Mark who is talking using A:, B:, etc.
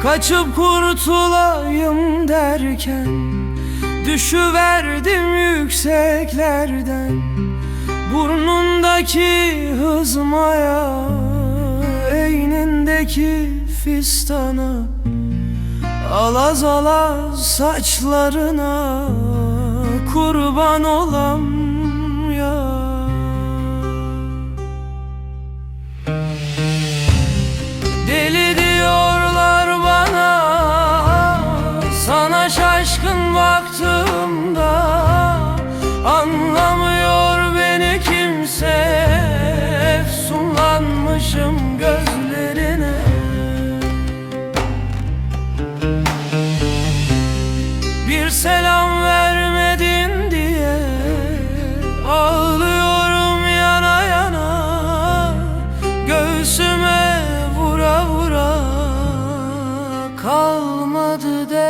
A: Kaçıp kurtulayım derken düşüverdim yükseklerden. Burnundaki hızmaya, eynindeki fistana, alaz alaz saçlarına kurban olam ya. Deli diyorlar bana, sana şaşkın baktığımda. Anlamıyor beni kimse, efsunlanmışım gözlerine. Bir selam vermedin diye ağlıyorum yana yana. Göğsüme vura vura kalmadı de.